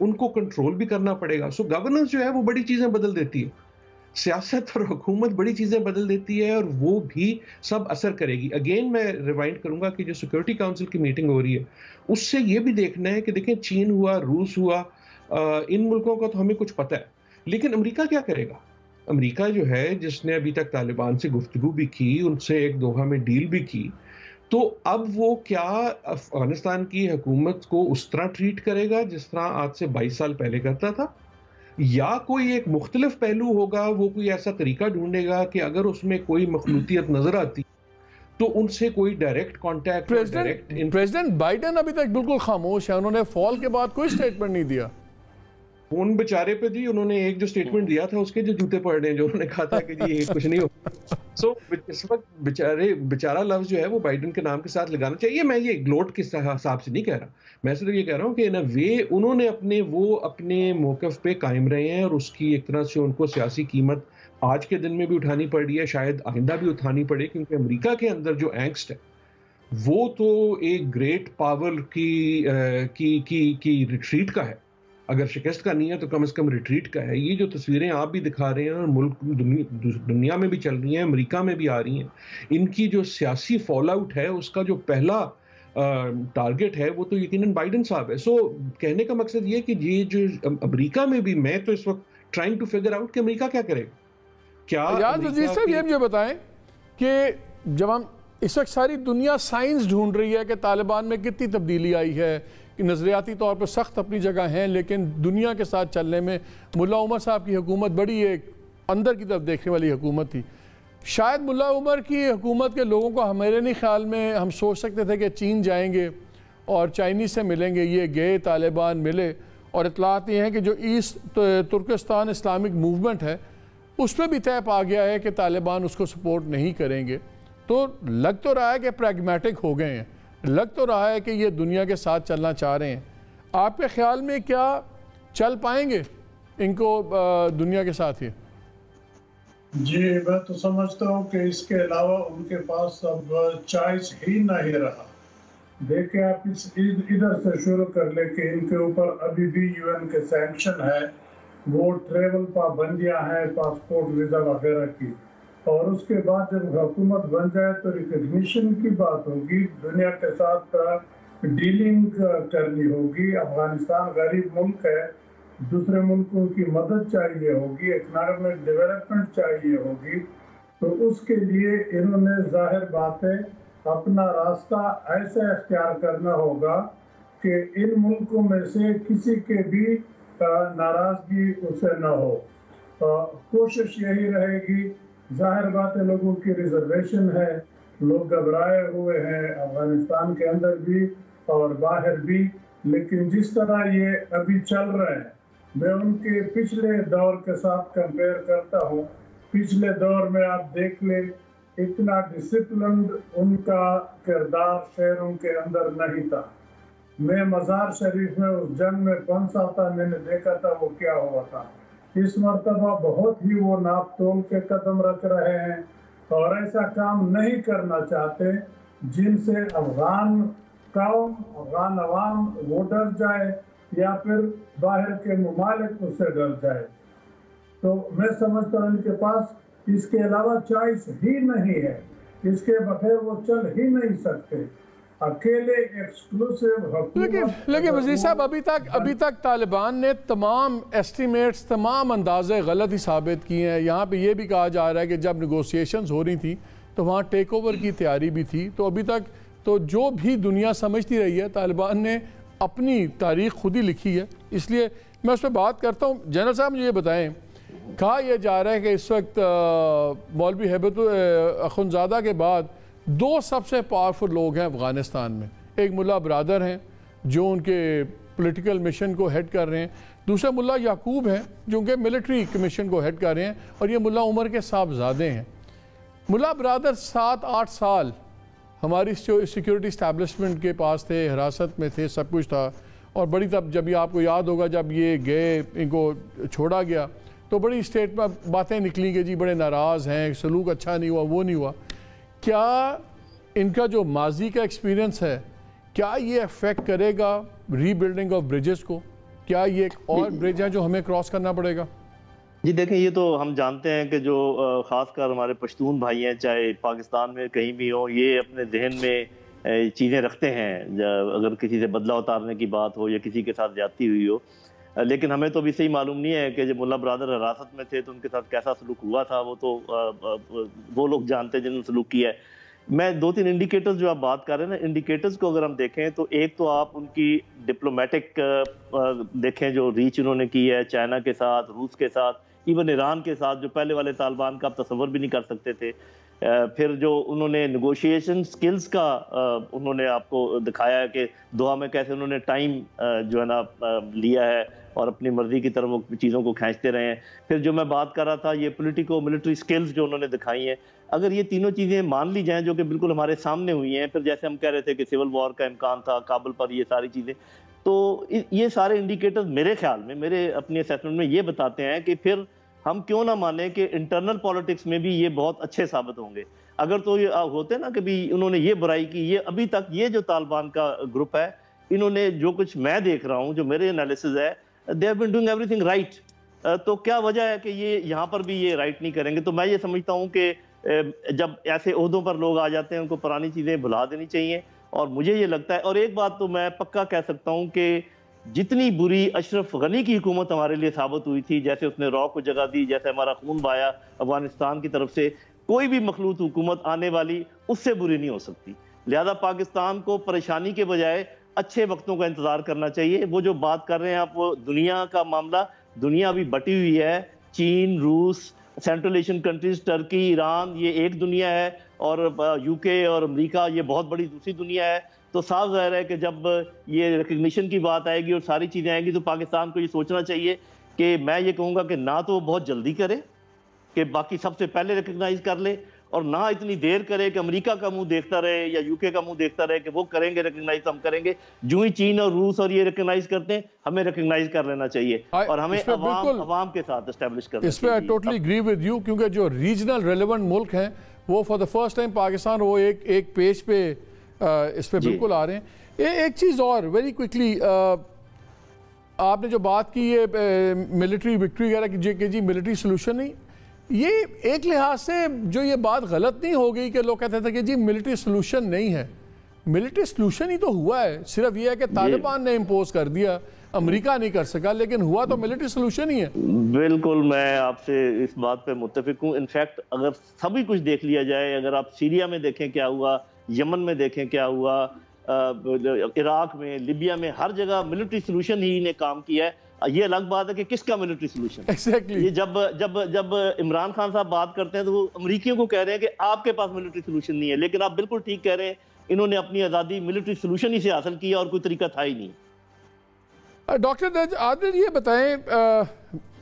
ان کو کنٹرول بھی کرنا پڑے گا. سو گورننس جو ہے وہ بڑی چیزیں بدل دیتی ہے, سیاست اور حکومت بڑی چیزیں بدل دیتی ہے, اور وہ بھی سب اثر کرے گی. اگین میں ریوائنڈ کروں گا کہ جو سیکورٹی کاؤنسل کی میٹنگ ہو رہی ہے اس سے یہ بھی دیکھنا ہے کہ دیکھیں چین ہوا, روس ہوا, ان ملکوں کا تو ہمیں کچھ پتہ ہے, لیکن امریکہ کیا کرے گا؟ امریکہ جو ہے جس نے ابھی تک طالبان سے گفتگو بھی کی, ان سے ایک دوحہ میں ڈیل بھی کی, تو اب وہ کیا افغانستان کی حکومت کو اس طرح ٹریٹ کرے گا جس طرح آج سے 22 سال پہلے کرتا تھا, یا کوئی ایک مختلف پہلو ہوگا, وہ کوئی ایسا طریقہ ڈھونڈے گا کہ اگر اس میں کوئی مخلوطیت نظر آتی تو ان سے کوئی ڈائریکٹ کانٹیکٹ. پریزیڈنٹ بائیڈن ابھی تک بالکل خاموش ہے, انہوں نے فال کے بعد کوئی سٹیٹمنٹ نہیں دیا. ان بیچارے پہ جی انہوں نے ایک جو سٹیٹمنٹ دیا تھا اس کے جو جوتے پڑ رہے ہیں, جو انہوں نے کہا تھا کہ جی یہ کچھ نہیں ہوگا. سو اس وقت بیچارہ لفظ جو ہے وہ بائیڈن کے نام کے ساتھ لگانا چاہیے. میں یہ گلوٹ کے حساب سے نہیں کہہ رہا, میں صرف یہ کہہ رہا ہوں کہ انہوں نے اپنے موقف پہ قائم رہے ہیں, اور اس کی ایک طرح سے ان کو سیاسی قیمت آج کے دن میں بھی اٹھانی پڑ رہی ہے, شاید آئندہ بھی اٹھانی پڑے, کیونکہ امریکہ کے اندر جو اینگسٹ ہے وہ تو ایک گریٹ پاور کی ریٹریٹ کا ہے. اگر شکست کا نہیں ہے تو کم از کم ریٹریٹ کا ہے. یہ جو تصویریں آپ بھی دکھا رہے ہیں اور ملک دنیا میں بھی چل رہی ہیں, امریکہ میں بھی آ رہی ہیں, ان کی جو سیاسی فال آؤٹ ہے اس کا جو پہلا ٹارگٹ ہے وہ تو یقیناً بائیڈن صاحب ہے. سو کہنے کا مقصد یہ کہ یہ جو امریکہ میں بھی, میں تو اس وقت ٹرائنگ ٹو فگر آؤٹ کہ امریکہ کیا کرے گا. کیا عزیز صاحب یہ مجھے بتائیں کہ جب ہم اس وقت ساری دنیا سائنس ڈھونڈ رہی ہے کہ طالبان میں کتنی تبدیلی آئی ہے, کہ نظریاتی طور پر سخت اپنی جگہ ہیں, لیکن دنیا کے ساتھ چلنے میں ملا عمر صاحب کی حکومت بڑی ایک اندر کی طرف دیکھنے والی حکومت تھی. شاید ملا عمر کی حکومت کے لوگوں کو ہمارے نہیں خیال میں ہم سوچ سکتے تھے کہ چین جائیں گے اور چائنیز سے ملیں گے. یہ گئے, طالبان ملے, اور اطلاعات یہ ہیں کہ جو ایسٹ ترکستان اسلامک موومنٹ ہے اس پہ بھی طے پا گیا ہے کہ طالبان اس کو سپورٹ نہیں کریں گے. تو لگ تو رہا ہے کہ پریگمیٹک ہو گئے ہیں, لگ تو رہا ہے کہ یہ دنیا کے ساتھ چلنا چاہ رہے ہیں. آپ کے خیال میں کیا چل پائیں گے ان کو دنیا کے ساتھ ہی؟ جی میں تو سمجھتا ہوں کہ اس کے علاوہ ان کے پاس اب چوائس ہی نہیں رہا. دیکھیں آپ ادھر سے شروع کر لیں کہ ان کے اوپر ابھی بھی یو این کے سینکشن ہے, وہ ٹریول پابندیاں ہیں, پاسپورٹ ویزا وغیرہ کی, اور اس کے بعد جب حکومت بن جائے تو ریکگنیشن کی بات ہوگی, دنیا کے ساتھ ڈیلنگ کرنی ہوگی. افغانستان غریب ملک ہے, دوسرے ملکوں کی مدد چاہیے ہوگی, اکنامک ڈیولپمنٹ چاہیے ہوگی. تو اس کے لیے انہوں نے ظاہر بات ہے اپنا راستہ ایسا اختیار کرنا ہوگا کہ ان ملکوں میں سے کسی کے بھی ناراضگی اسے نہ ہو. کوشش یہی رہے گی. ظاہر بات ہے لوگوں کی ریزرویشن ہے, لوگ گھبرائے ہوئے ہیں افغانستان کے اندر بھی اور باہر بھی, لیکن جس طرح یہ ابھی چل رہے ہیں میں ان کے پچھلے دور کے ساتھ کمپیئر کرتا ہوں. پچھلے دور میں آپ دیکھ لیں اتنا ڈسپلنڈ ان کا کردار شہروں کے اندر نہیں تھا. میں مزار شریف میں اس جنگ میں پھنسا تھا, میں نے دیکھا تھا وہ کیا ہوا تھا. اس مرتبہ بہت ہی وہ ناپ تول کے قدم رکھ رہے ہیں اور ایسا کام نہیں کرنا چاہتے جن سے افغان قوم, افغان عوام وہ ڈر جائے یا پھر باہر کے ممالک اس سے ڈر جائے. تو میں سمجھتا ہوں ان کے پاس اس کے علاوہ چوائس ہی نہیں ہے, اس کے بغیر وہ چل ہی نہیں سکتے. اکیلے ایکسکلوسیو حکومت. لیکن وزیر صاحب ابھی تک طالبان نے تمام ایسٹیمیٹس, تمام اندازے غلط ہی ثابت کیے ہیں. یہاں پہ یہ بھی کہا جا رہا ہے کہ جب نیگوسیشنز ہو رہی تھی تو وہاں ٹیک اوور کی تیاری بھی تھی. تو ابھی تک تو جو بھی دنیا سمجھتی رہی ہے طالبان نے اپنی تاریخ خود ہی لکھی ہے. اس لیے میں اس پہ بات کرتا ہوں. جنرل صاحب مجھے یہ بتائیں, کہا یہ جا رہا ہے کہ اس وقت مولوی ہیبت اخندزادہ کے بعد دو سب سے پاورفل لوگ ہیں افغانستان میں. ایک ملا برادر ہیں جو ان کے پولیٹیکل مشن کو ہیڈ کر رہے ہیں, دوسرے ملا یعقوب ہیں جو ان کے ملٹری کمیشن کو ہیڈ کر رہے ہیں, اور یہ ملا عمر کے صاحبزادے ہیں. ملا برادر 7-8 سال ہماری سیکیورٹی اسٹیبلشمنٹ کے پاس تھے, حراست میں تھے, سب کچھ تھا. اور بڑی تب جب یہ آپ کو یاد ہوگا جب یہ گئے, ان کو چھوڑا گیا تو بڑی اسٹیٹ میں باتیں نکلی کہ جی بڑے ناراض ہیں, سلوک اچھا نہیں ہوا, وہ نہیں ہوا. کیا ان کا جو ماضی کا ایکسپیرینس ہے کیا یہ افیکٹ کرے گا ری بلڈنگ آف بریجز کو؟ کیا یہ ایک اور برج ہے جو ہمیں کراس کرنا پڑے گا؟ جی دیکھیں، یہ تو ہم جانتے ہیں کہ جو خاص کر ہمارے پشتون بھائی ہیں، چاہے پاکستان میں کہیں بھی ہوں، یہ اپنے ذہن میں چیزیں رکھتے ہیں اگر کسی سے بدلہ اتارنے کی بات ہو یا کسی کے ساتھ زیادتی ہوئی ہو. لیکن ہمیں تو ابھی صحیح معلوم نہیں ہے کہ جب ملا برادر حراست میں تھے تو ان کے ساتھ کیسا سلوک ہوا تھا. وہ تو وہ لوگ جانتے ہیں جنہوں نے سلوک کیا ہے. میں 2-3 انڈیکیٹرز جو آپ بات کر رہے ہیں نا، انڈیکیٹرز کو اگر ہم دیکھیں تو ایک تو آپ ان کی ڈپلومیٹک دیکھیں جو ریچ انہوں نے کی ہے چائنا کے ساتھ، روس کے ساتھ، ایون ایران کے ساتھ، جو پہلے والے طالبان کا آپ تصور بھی نہیں کر سکتے تھے. پھر جو انہوں نے نیگوشیشن سکلز کا انہوں نے آپ کو دکھایا ہے کہ دوحہ میں کیسے انہوں نے ٹائم جو ہے نا لیا ہے اور اپنی مرضی کی طرف وہ چیزوں کو کھینچتے رہے ہیں. پھر جو میں بات کر رہا تھا یہ پولیٹیکو ملٹری سکلز جو انہوں نے دکھائی ہیں، اگر یہ تینوں چیزیں مان لی جائیں جو کہ بالکل ہمارے سامنے ہوئی ہیں، پھر جیسے ہم کہہ رہے تھے کہ سول وار کا امکان تھا کابل پر، یہ ساری چیزیں، تو یہ سارے انڈیکیٹرز میرے خیال میں، میرے اپنی اسیسمنٹ میں یہ بتاتے ہیں کہ پھر ہم کیوں نہ مانیں کہ انٹرنل پالیٹکس میں بھی یہ بہت اچھے ثابت ہوں گے. اگر تو یہ ہوتے نا کہ بھی انہوں نے یہ برائی کی، یہ ابھی تک یہ جو طالبان کا گروپ ہے، انہوں نے جو کچھ میں دیکھ رہا ہوں، جو میرے انالیسز ہے، they have been doing everything right. تو کیا وجہ ہے کہ یہ یہاں پر بھی یہ رائٹ نہیں کریں گے؟ تو میں یہ سمجھتا ہوں کہ جب ایسے عہدوں پر لوگ آ جاتے ہیں ان کو پرانی چیزیں بھلا دینی چاہیے. اور مجھے یہ لگتا ہے، اور ایک بات تو میں پکا کہہ سکتا ہوں کہ جتنی بری اشرف غنی کی حکومت ہمارے لیے ثابت ہوئی تھی، جیسے اس نے رو کو جگہ دی، جیسے ہمارا خون بہایا افغانستان کی طرف سے، کوئی بھی مخلوط حکومت آنے والی اس سے بری نہیں ہو سکتی. لہذا پاکستان کو پریشانی کے بجائے اچھے وقتوں کا انتظار کرنا چاہیے. وہ جو بات کر رہے ہیں آپ، وہ دنیا کا معاملہ، دنیا ابھی بٹی ہوئی ہے. چین، روس، central Asian countries, Turkey, Iran, یہ ایک دنیا ہے، اور یو کے اور امریکہ یہ بہت بڑی دوسری دنیا ہے. تو صاف ظاہر ہے کہ جب یہ ریکگنیشن کی بات آئے گی اور ساری چیزیں آئیں گی تو پاکستان کو یہ سوچنا چاہیے کہ میں یہ کہوں گا کہ نہ تو وہ بہت جلدی کرے کہ باقی سب سے پہلے ریکگنائز کر لے، اور نہ اتنی دیر کرے کہ امریکہ کا منہ دیکھتا رہے یا یو کے کا منہ دیکھتا رہے کہ وہ کریں گے ریکگنائز، ہم کریں گے. جو ہی چین اور روس اور یہ ریکگنائز کرتے ہیں، ہمیں ریکگنائز کر لینا چاہیے اور ہمیں عوام کے ساتھ اسٹیبلش کرنا چاہیے. اس پہ I totally agree with you، کیونکہ جو ریجنل ریلیونٹ ملک ہیں وہ for the first time Pakistan وہ ایک پیج پہ اس پہ بالکل آ رہے ہیں. ایک چیز اور ویری کوئکلی، آپ نے جو بات کی ہے ملٹری وکٹری وغیرہ کہ جی ملٹری سلوشن نہیں، یہ ایک لحاظ سے جو یہ بات غلط نہیں ہو گئی کہ لوگ کہتے تھے کہ جی ملٹری سلوشن نہیں ہے. ملٹری سلوشن ہی تو ہوا ہے، صرف یہ ہے کہ طالبان نے امپوز کر دیا، امریکہ نہیں کر سکا، لیکن ہوا تو ملٹری سلوشن ہی ہے. بالکل میں آپ سے اس بات پہ متفق ہوں. انفیکٹ اگر سبھی کچھ دیکھ لیا جائے، اگر آپ سیریا میں دیکھیں کیا ہوا، یمن میں دیکھیں کیا ہوا، عراق میں، لیبیا میں، ہر جگہ ملٹری سلوشن ہی نے کام کیا ہے. یہ الگ بات ہے کہ کس کا ملٹری سلوشن. یہ جب عمران خان صاحب بات کرتے ہیں تو وہ امریکیوں کو کہہ رہے ہیں کہ آپ کے پاس ملٹری سلوشن نہیں ہے، لیکن آپ بالکل ٹھیک کہہ رہے ہیں، انہوں نے اپنی آزادی ملٹری سلوشن ہی سے حاصل کیا اور کوئی طریقہ تھا ہی نہیں. ڈاکٹر عادل یہ بتائیں،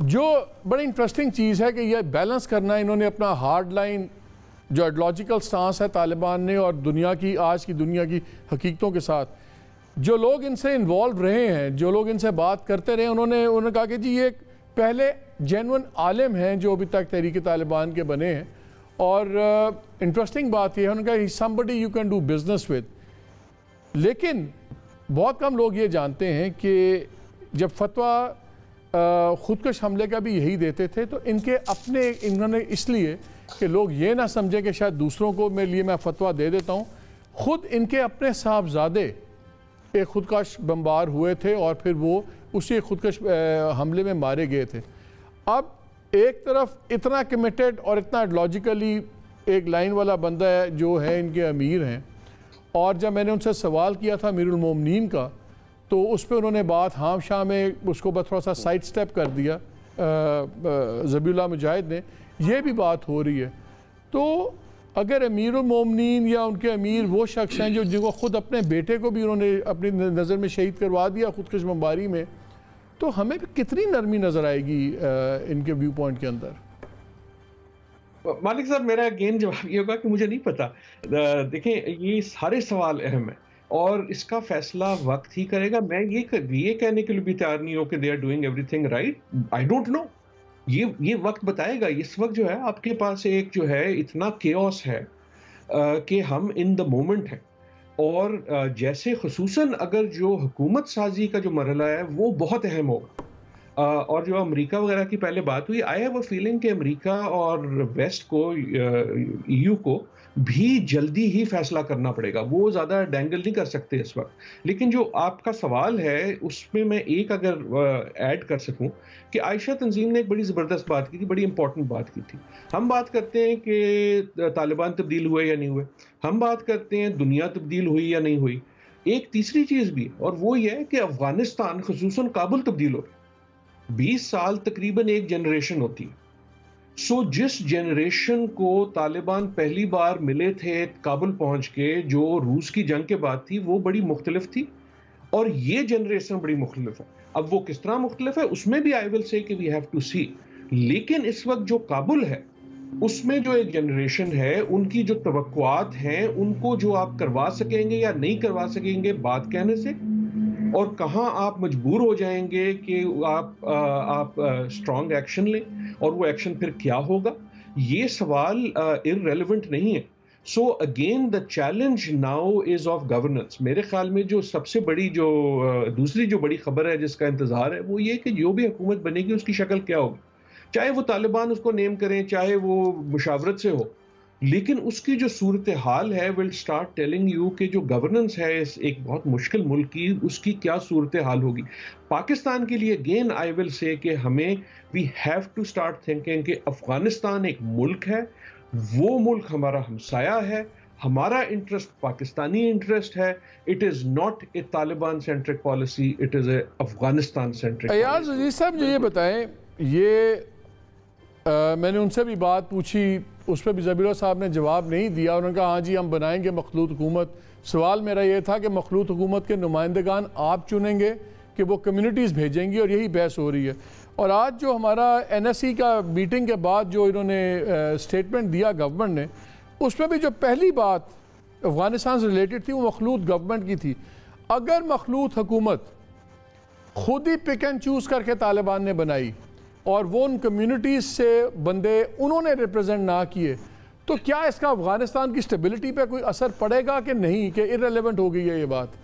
جو بڑی انٹرسٹنگ چیز ہے کہ یہ بیلنس کرنا، انہوں نے اپنا ہارڈ لائن جو ایڈیولوجیکل سٹانس ہے طالبان نے اور دنیا کی آج کی دنیا کی حقیقتوں کے ساتھ، جو لوگ ان سے انوالو رہے ہیں، جو لوگ ان سے بات کرتے رہے، انہوں نے کہا کہ جی یہ پہلے جینون عالم ہیں جو ابھی تک تحریک طالبان کے بنے ہیں. اور انٹرسٹنگ بات یہ ہے، انہوں نے کہا somebody you can do business with. لیکن بہت کم لوگ یہ جانتے ہیں کہ جب فتویٰ خودکش حملے کا بھی یہی دیتے تھے تو ان کے اپنے، انہوں نے اس لیے کہ لوگ یہ نہ سمجھیں کہ شاید دوسروں کو میرے لیے میں فتویٰ دے دیتا ہوں، خود ان کے اپنے صاحبزادے ایک خودکش بمبار ہوئے تھے اور پھر وہ اسی خودکش حملے میں مارے گئے تھے. اب ایک طرف اتنا کمیٹڈ اور اتنا ایڈیولوجیکلی ایک لائن والا بندہ ہے جو ہے ان کے امیر ہیں، اور جب میں نے ان سے سوال کیا تھا امیر المومنین کا تو اس پہ انہوں نے بات ہام شاہ میں اس کو تھوڑا سا سائڈ سٹیپ کر دیا ذبیح اللہ مجاہد نے. یہ بھی بات ہو رہی ہے. تو اگر امیر المومنین یا ان کے امیر وہ شخص ہیں جو جن کو خود اپنے بیٹے کو بھی انہوں نے اپنی نظر میں شہید کروا دیا خودکش بمباری میں، تو ہمیں کتنی نرمی نظر آئے گی ان کے ویو پوائنٹ کے اندر؟ مالک صاحب میرا اگین جواب یہ ہوگا کہ مجھے نہیں پتا. دیکھیں یہ سارے سوال اہم ہیں اور اس کا فیصلہ وقت ہی کرے گا. میں یہ کہنے کے لیے بھی تیار نہیں ہوں کہ they are doing everything right. I don't know, یہ وقت بتائے گا. اس وقت جو ہے آپ کے پاس ایک جو ہے اتنا کیوس ہے کہ ہم ان دا مومنٹ ہیں. اور جیسے خصوصاً اگر جو حکومت سازی کا جو مرحلہ ہے وہ بہت اہم ہوگا، اور جو امریکہ وغیرہ کی پہلے بات ہوئی، آئی ہیو اے فیلنگ کہ امریکہ اور ویسٹ کو، EU کو بھی جلدی ہی فیصلہ کرنا پڑے گا، وہ زیادہ ڈینگل نہیں کر سکتے اس وقت۔ لیکن جو آپ کا سوال ہے اس میں میں ایک اگر ایڈ کر سکوں کہ عائشہ تنظیم نے ایک بڑی زبردست بات کی تھی، بڑی امپورٹنٹ بات کی تھی۔ ہم بات کرتے ہیں کہ طالبان تبدیل ہوئے یا نہیں ہوئے، ہم بات کرتے ہیں دنیا تبدیل ہوئی یا نہیں ہوئی، ایک تیسری چیز بھی، اور وہ یہ ہے کہ افغانستان خصوصاً کابل تبدیل ہو گیا۔ 20 سال تقریباً ایک جنریشن ہوتی ہے۔ جس جنریشن کو طالبان پہلی بار ملے تھے کابل پہنچ کے، جو روس کی جنگ کے بعد تھی، وہ بڑی مختلف تھی، اور یہ جنریشن بڑی مختلف ہے۔ اب وہ کس طرح مختلف ہے اس میں بھی آئی ول سے کہ وی ہیو ٹو سی، لیکن اس وقت جو کابل ہے اس میں جو ایک جنریشن ہے، ان کی جو توقعات ہیں، ان کو جو آپ کروا سکیں گے یا نہیں کروا سکیں گے بات کہنے سے، اور کہاں آپ مجبور ہو جائیں گے کہ آپ اسٹرانگ ایکشن لیں، اور وہ ایکشن پھر کیا ہوگا، یہ سوال irrelevant نہیں ہے۔ So again the challenge now is of governance. میرے خیال میں جو سب سے بڑی دوسری جو بڑی خبر ہے جس کا انتظار ہے وہ یہ کہ جو بھی حکومت بنے گی اس کی شکل کیا ہوگی، چاہے وہ طالبان اس کو نیم کریں، چاہے وہ مشاورت سے ہو، لیکن اس کی جو صورتحال ہے ول اسٹارٹ ٹیلنگ یو کہ جو گورننس ہے اس ایک بہت مشکل ملک کی، اس کی کیا صورتحال ہوگی۔ پاکستان کے لیے اگین آئی ول سے کہ ہمیں we have to start thinking کہ افغانستان ایک ملک ہے، وہ ملک ہمارا ہمسایہ ہے، ہمارا انٹرسٹ پاکستانی انٹرسٹ ہے، it is not a Taliban centric policy, it is a Afghanistan centric. Ayaz Aziz sahib جو یہ بتائیں، یہ میں نے ان سے بھی بات پوچھی، اس پہ بھی ذبیح صاحب نے جواب نہیں دیا، انہوں نے کہا ہاں جی ہم بنائیں گے مخلوط حکومت۔ سوال میرا یہ تھا کہ مخلوط حکومت کے نمائندگان آپ چنیں گے کہ وہ کمیونٹیز بھیجیں گی، اور یہی بحث ہو رہی ہے۔ اور آج جو ہمارا NSE کا میٹنگ کے بعد جو انہوں نے سٹیٹمنٹ دیا گورنمنٹ نے، اس میں بھی جو پہلی بات افغانستان سے ریلیٹڈ تھی وہ مخلوط گورنمنٹ کی تھی۔ اگر مخلوط حکومت خود ہی پک اینڈ چوز کر کے طالبان نے بنائی اور وہ ان کمیونٹیز سے بندے انہوں نے ریپرزینٹ نہ کیے، تو کیا اس کا افغانستان کی سٹیبلٹی پہ کوئی اثر پڑے گا کہ نہیں، کہ irrelevant ہو گئی ہے یہ بات؟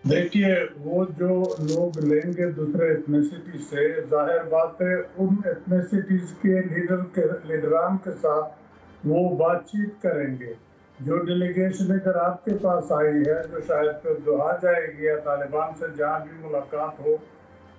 دیکھیے، وہ جو لوگ لیں گے دوسرے ایتھنیسٹی سے، ظاہر بات ہے ان ایتھنیسٹیز کے لیڈران کے ساتھ وہ بات چیت کریں گے۔ جو ڈیلیگیشن اگر آپ کے پاس آئی ہے، جو شاید پھر دوحہ جائے گی یا طالبان سے جہاں بھی ملاقات ہو،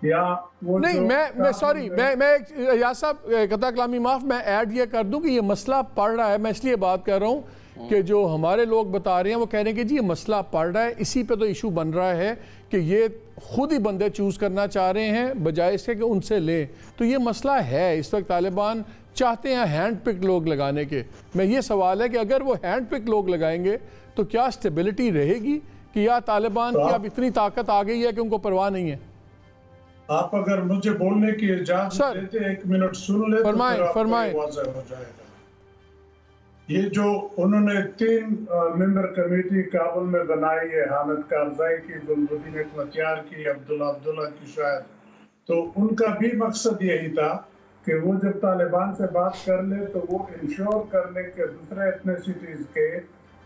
یا وہ نہیں، میں سوری، میں یا صاحب قطع کلامی معاف، میں ایڈ یہ کر دوں کہ یہ مسئلہ پڑ رہا ہے۔ میں اس لیے بات کر رہا ہوں کہ جو ہمارے لوگ بتا رہے ہیں وہ کہہ رہے ہیں کہ جی یہ مسئلہ پڑ رہا ہے، اسی پہ تو ایشو بن رہا ہے کہ یہ خود ہی بندے چوز کرنا چاہ رہے ہیں بجائے اس کے کہ ان سے لیں۔ تو یہ مسئلہ ہے، اس وقت طالبان چاہتے ہیں ہینڈ پک لوگ لگانے کے۔ میں یہ سوال ہے کہ اگر وہ ہینڈ پک لوگ لگائیں گے تو کیا سٹیبلٹی رہے گی، کہ یا طالبان کی اب اتنی طاقت آ گئی ہے کہ ان کو پرواہ نہیں ہے؟ آپ اگر مجھے بولنے کی اجازت دیتے 1 منٹ سن لے تو فرمائیں۔ واضح ہو جائے گا۔ یہ جو انہوں نے 3 ممبر کمیٹی کابل میں بنائی ہے، حامد کارزائی کی، گلبدین حکمتیار کی، عبداللہ کی شاید، تو ان کا بھی مقصد یہی تھا کہ وہ جب طالبان سے بات کر لے تو وہ انشور کر لے کہ دوسرے ایتھنیسٹیز کے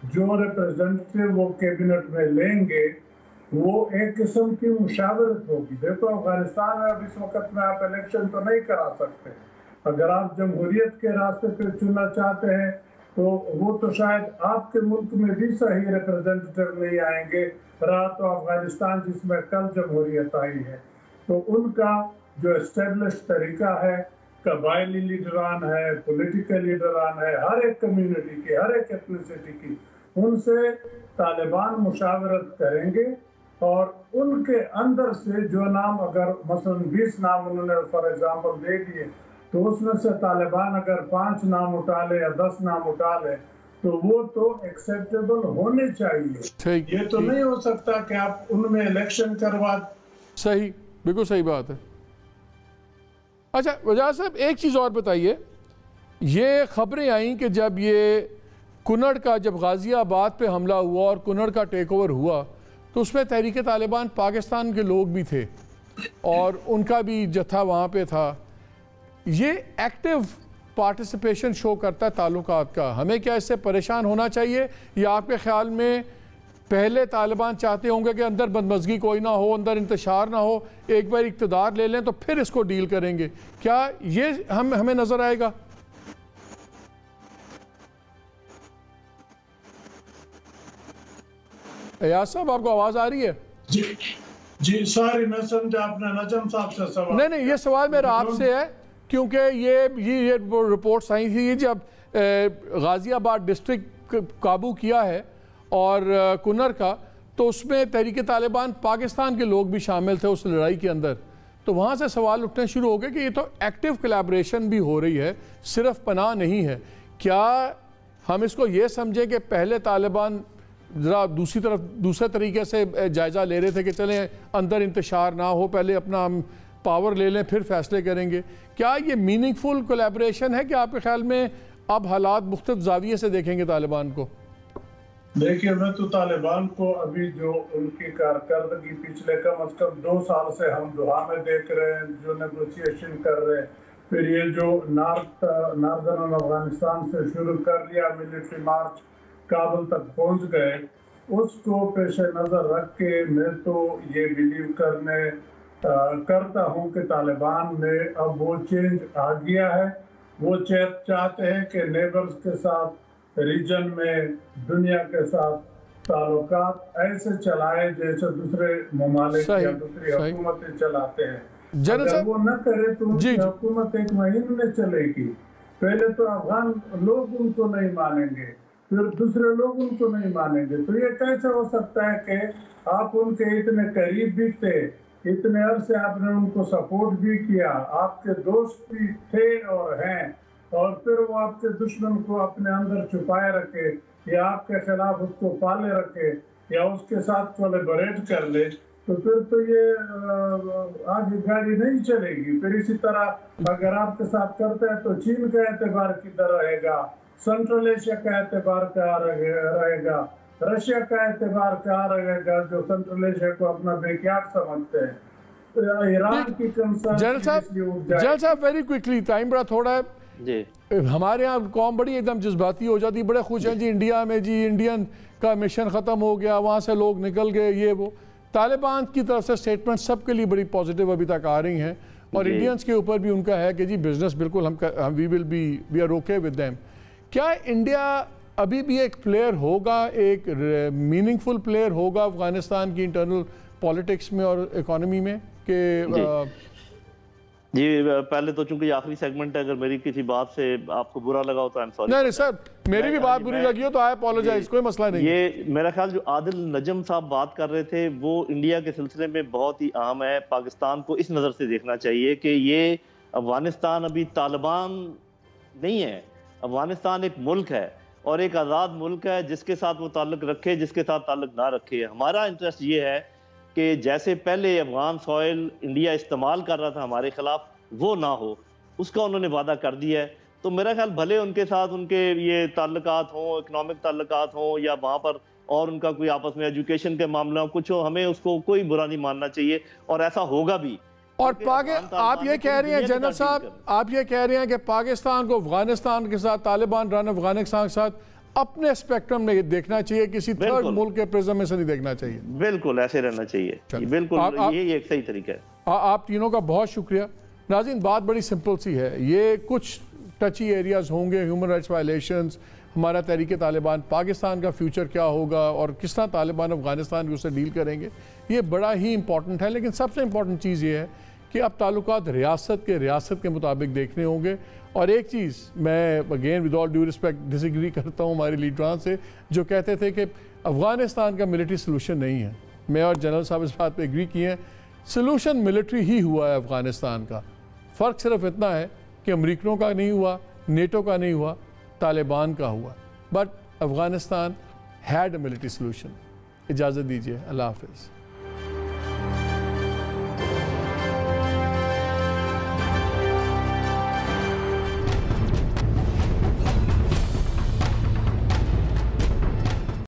جو ریپرزنٹیٹیو وہ کیبنٹ میں لیں گے وہ ایک قسم کی مشاورت ہوگی۔ دیکھو افغانستان میں اب اس وقت میں آپ الیکشن تو نہیں کرا سکتے، اگر آپ جمہوریت کے راستے پہ چننا چاہتے ہیں تو وہ تو شاید آپ کے ملک میں بھی صحیح ریپرزنٹیٹیو نہیں آئیں گے، رہا تو افغانستان جس میں کل جمہوریت آئی ہے۔ تو ان کا جو اسٹیبلش طریقہ ہے، قبائلی لیڈران ہے، پولیٹیکل لیڈران ہے، ہر ایک کمیونٹی کی، ہر ایک ایتھنیسٹی کی، ان سے طالبان مشاورت کریں گے، اور ان کے اندر سے جو نام، اگر مثلا 20 نام انہوں نے فار ایگزامپل دے دیے، تو اس میں سے طالبان اگر 5 نام اٹھا لے یا 10 نام اٹھا لے تو وہ تو ایکسیپٹیبل ہونے چاہیے۔ یہ تو نہیں ہو سکتا کہ آپ ان میں الیکشن کروا۔ صحیح، بالکل صحیح بات ہے۔ اچھا وجاہ صاحب ایک چیز اور بتائیے، یہ خبریں آئیں کہ جب یہ کنڑ کا، جب غازی آباد پہ حملہ ہوا اور کنڑ کا ٹیک اوور ہوا تو اس میں تحریک طالبان پاکستان کے لوگ بھی تھے اور ان کا بھی جتھا وہاں پہ تھا۔ یہ ایکٹیو پارٹیسپیشن شو کرتا ہے تعلقات کا. ہمیں کیا اس سے پریشان ہونا چاہیے یا آپ کے خیال میں پہلے طالبان چاہتے ہوں گے کہ اندر بدمزگی کوئی نہ ہو, اندر انتشار نہ ہو, ایک بار اقتدار لے لیں تو پھر اس کو ڈیل کریں گے؟ کیا یہ ہمیں نظر آئے گا؟ ایاز صاحب آپ کو آواز آ رہی ہے؟ جی سوری میں سمجھا آپ نے نجم صاحب سے سوال. نہیں یہ سوال میرا آپ سے ہے کیونکہ یہ رپورٹس آئی تھی جب غازی آباد ڈسٹرکٹ قابو کیا ہے اور کنر کا, تو اس میں تحریک طالبان پاکستان کے لوگ بھی شامل تھے اس لڑائی کے اندر. تو وہاں سے سوال اٹھنے شروع ہو گئے کہ یہ تو ایکٹیو کولیبریشن بھی ہو رہی ہے, صرف پناہ نہیں ہے. کیا ہم اس کو یہ سمجھیں کہ پہلے طالبان ذرا دوسرے طریقے سے جائزہ لے رہے تھے کہ چلیں اندر انتشار نہ ہو, پہلے اپنا ہم پاور لے لیں پھر فیصلے کریں گے؟ کیا یہ میننگ فل کولیبریشن ہے کہ آپ کے خیال میں اب حالات مختلف زاویے سے دیکھیں گے طالبان کو؟ دیکھیے میں تو طالبان کو ابھی جو ان کی کارکردگی پچھلے کم از کم 2 سال سے ہم دوحہ میں دیکھ رہے ہیں, جو نیگوسیشن کر رہے ہیں, پھر یہ جو ناردرن افغانستان سے شروع کر لیا ملٹری مارچ کابل تک پہنچ گئے, اس کو پیش نظر رکھ کے میں تو یہ بیلیو کرتا ہوں کہ طالبان میں اب وہ چینج آ گیا ہے. وہ چاہتے ہیں کہ نیبرز کے ساتھ, ریجن میں, دنیا کے ساتھ تعلقات ایسے چلائے جیسے دوسرے ممالک یا دوسری حکومتیں چلاتے ہیں. اگر وہ نہ کرے تو ان کی حکومت 1 مہینے میں چلے گی. پہلے تو افغان لوگ ان کو نہیں مانیں گے, پھر دوسرے لوگ ان کو نہیں مانیں گے. تو یہ کیسے ہو سکتا ہے کہ آپ ان کے اتنے قریب بھی تھے, اتنے عرصے آپ نے ان کو سپورٹ بھی کیا, آپ کے دوست بھی تھے اور ہیں, اور پھر وہ آپ کے دشمن کو اپنے اندر چھپائے رکھے یا آپ کے خلاف اس کو پالے رکھے یا اس کے ساتھ کولیبریٹ کر لے, تو پھر تو یہ آگے گاڑی نہیں چلے گی. پھر اسی طرح اگر آپ کے ساتھ کرتے ہیں تو چین کا اعتبار کدھر رہے گا, سنٹرل ایشیا کا اعتبار کیا رہے گا, رشیا کا اعتبار کیا رہے گا جو سنٹرل ایشیا کو اپنا بیک یارڈ سمجھتے ہیں. ایران کی کنسرن جنرل صاحب ویری کوئکلی, ٹائم بڑا تھوڑا ہے. ہمارے ہاں قوم بڑی ایک دم جذباتی ہو جاتی, بڑے خوش ہیں جی انڈیا میں, جی انڈین کا مشن ختم ہو گیا, وہاں سے لوگ نکل گئے, یہ وہ. طالبان کی طرف سے سٹیٹمنٹ سب کے لیے بڑی پازیٹیو ابھی تک آ رہی ہیں, اور انڈینز کے اوپر بھی ان کا ہے کہ جی بزنس بالکل ہم we are okay with them. کیا انڈیا ابھی بھی ایک پلیئر ہوگا, ایک میننگ فل پلیئر ہوگا افغانستان کی انٹرنل پالیٹکس میں اور اکانومی میں؟ کہ جی پہلے تو چونکہ یہ آخری سیگمنٹ ہے, اگر میری کسی بات سے آپ کو برا لگا ہو تو I'm sorry. نہیں سر, میری بھی بات بری لگی ہو تو I apologize, کوئی مسئلہ نہیں. یہ میرا خیال جو عادل نجم صاحب بات کر رہے تھے وہ انڈیا کے سلسلے میں بہت ہی اہم ہے. پاکستان کو اس نظر سے دیکھنا چاہیے کہ یہ افغانستان ابھی طالبان نہیں ہے, افغانستان ایک ملک ہے اور ایک آزاد ملک ہے, جس کے ساتھ وہ تعلق رکھے جس کے ساتھ تعلق نہ رکھے. ہمارا انٹرسٹ یہ ہے کہ جیسے پہلے افغان سوئل انڈیا استعمال کر رہا تھا ہمارے خلاف, وہ نہ ہو, اس کا انہوں نے وعدہ کر دیا ہے. تو میرا خیال بھلے ان کے ساتھ ان کے یہ تعلقات ہوں, اکنامک تعلقات ہوں, یا وہاں پر اور ان کا کوئی آپس میں ایجوکیشن کے معاملہ ہو, کچھ ہو, ہمیں اس کو کوئی برا نہیں ماننا چاہیے, اور ایسا ہوگا بھی. اور آپ یہ کہہ رہے ہیں جنرل صاحب, آپ یہ کہہ رہے ہیں کہ پاکستان کو افغانستان کے ساتھ, طالبان رن افغانستان کے ساتھ اپنے اسپیکٹرم میں دیکھنا چاہیے, کسی تھرڈ ملک کے پرزم میں سے نہیں دیکھنا چاہیے. بالکل ایسے رہنا چاہیے, بالکل یہ ایک صحیح طریقہ ہے. آپ تینوں کا بہت شکریہ. ناظرین بات بڑی سمپل سی ہے, یہ کچھ ٹچی ایریاز ہوں گے, ہیومن رائٹس وائلیشنز, ہمارا تحریک طالبان, پاکستان کا فیوچر کیا ہوگا اور کس طرح طالبان افغانستان کو اسے ڈیل کریں گے, یہ بڑا ہی امپورٹنٹ ہے. لیکن سب سے امپورٹنٹ چیز یہ ہے کہ اب تعلقات ریاست کے مطابق دیکھنے ہوں گے. اور ایک چیز میں again with all due respect disagree کرتا ہوں ہمارے لیڈران سے جو کہتے تھے کہ افغانستان کا ملٹری سلوشن نہیں ہے. میں اور جنرل صاحب اس بات پہ ایگری کیے ہیں, سلوشن ملٹری ہی ہوا ہے افغانستان کا. فرق صرف اتنا ہے کہ امریکنوں کا نہیں ہوا, نیٹو کا نہیں ہوا, طالبان کا ہوا. But Afghanistan had a military solution. اجازت دیجیے, اللہ حافظ.